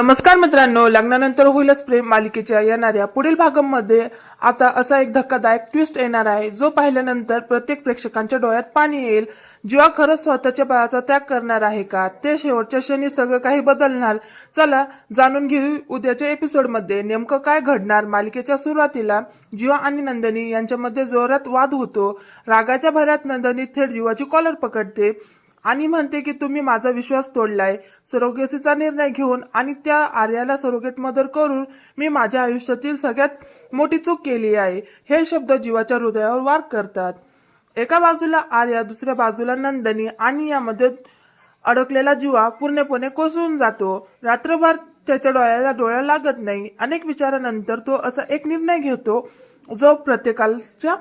नमस्कार मित्रांनो, लग्नानंतर होईलच प्रेम मालिकेच्या येणाऱ्या पुढील भागांमध्ये आता असा एक धक्कादायक ट्विस्ट येणार आहे, जो पाहिल्यानंतर प्रत्येक प्रेक्षकांच्या डोळ्यात पाणी येईल. जीवा खरंच स्वतःच्या बाळाचा त्याग करणार आहे का? ते शेवटच्या क्षणी सगळं काही बदलणार? चला जाणून घेऊ उद्याच्या एपिसोडमध्ये नेमकं काय घडणार. मालिकेच्या सुरुवातीला जीवा आणि नंदिनी यांच्यामध्ये जोरात वाद होतो. रागाच्या भरात नंदिनी थेट जीवाची कॉलर पकडते आणि म्हणते की तुम्ही माझा विश्वास तोडलाय. सरोगेसीचा निर्णय घेऊन आणि त्या आर्याला सरोगेट मदर करून मी माझ्या आयुष्यातील सगळ्यात मोठी चूक केली आहे. हे शब्द जीवाच्या हृदयावर वार करतात. एका बाजूला आर्या, दुसऱ्या बाजूला नंदिनी आणि यामध्ये अडकलेला जीवा पूर्णपणे कोसळून जातो. रात्रभर त्याच्या डोळ्याला लागत नाही. अनेक विचारानंतर तो असा एक निर्णय घेतो जो प्रत्येकाच्या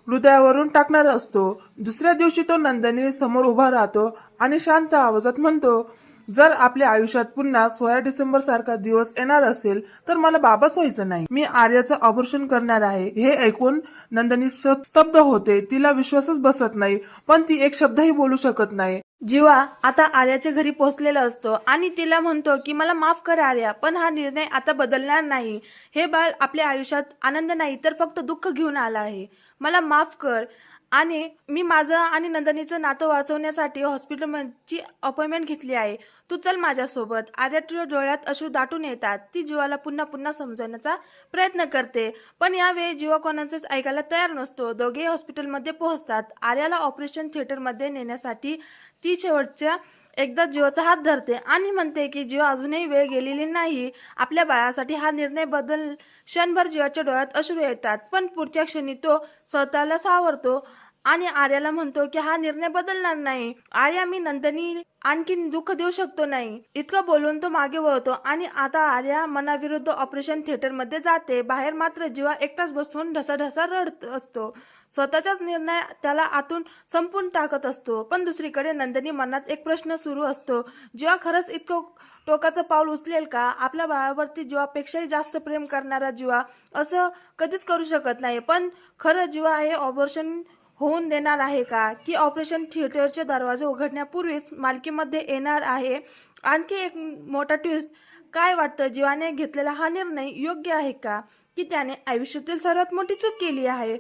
हृदयावरून टाकणार असतो. दुसऱ्या दिवशी तो नंदिनी समोर उभा राहतो आणि शांत आवाजात म्हणतो, जर आपल्या आयुष्यात पुन्हा 16 डिसेंबर सारखा दिवस येणार असेल तर मला बाबाच व्हायचं नाही. मी आर्याचं ऑपरेशन करणार आहे. हे ऐकून नंदिनी स्तब्ध होते. तिला विश्वासच बसत नाही, पण ती एक शब्दही बोलू शकत नाही. जीवा आता आर्याच्या घरी पोहोचलेला असतो आणि तिला म्हणतो की मला माफ कर आर्या, पण हा निर्णय आता बदलणार नाही. हे बाळ आपल्या आयुष्यात आनंद नाही तर फक्त दुःख घेऊन आला आहे. मला माफ कर आणि मी माझं आणि नंदिनीचं नातं वाचवण्यासाठी हॉस्पिटलची अपॉइंटमेंट घेतली आहे. तू चल माझ्यासोबत. आर्या तुझ्या डोळ्यात अश्रू दाटून येतात. ती जीवाला पुन्हा पुन्हा समजवण्याचा प्रयत्न करते, पण यावेळी जीवा कोणाचंच ऐकायला तयार नसतो. दोघेही हॉस्पिटलमध्ये पोहोचतात. आर्याला ऑपरेशन थिएटरमध्ये नेण्यासाठी ती शेवटच्या एकदा जीवाचा हात धरते आणि म्हणते की जीवा अजूनही वेळ गेलेली नाही. आपल्या बाळासाठी हा निर्णय बदल. क्षणभर जीवाच्या डोळ्यात अश्रू येतात, पण पुढच्या क्षणी तो स्वतःला सावरतो आणि आर्याला म्हणतो की हा निर्णय बदलणार नाही. आर्या, मी नंदिनी आणखी दुःख देऊ शकतो नाही. इतकं बोलून तो मागे वळतो आणि आता आर्या मनाविरुद्ध ऑपरेशन थिएटरमध्ये जाते. बाहेर मात्र जीवा एकटाच बसून ढसाढसा रडत असतो. स्वतःचाच निर्णय त्याला आतून संपून टाकत असतो. पण दुसरीकडे नंदिनी मनात एक प्रश्न सुरू असतो, जीवा खरंच इतकं टोकाचं पाऊल उचलेल का? आपल्या बाळावरती जीवापेक्षाही जास्त प्रेम करणारा जीवा असं कधीच करू शकत नाही. पण खरं जीवा हे ऑपरेशन होऊन देणार आहे का? की ऑपरेशन थिएटरचे दरवाजे उघडण्यापूर्वीच मालिकेमध्ये येणार आहे आणखी एक मोठा ट्विस्ट? काय वाटतं, जीवाने घेतलेला हा निर्णय योग्य आहे का, की त्याने आयुष्यातील सर्वात मोठी चूक केली आहे?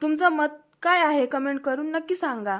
तुमचं मत काय आहे कमेंट करून नक्की सांगा.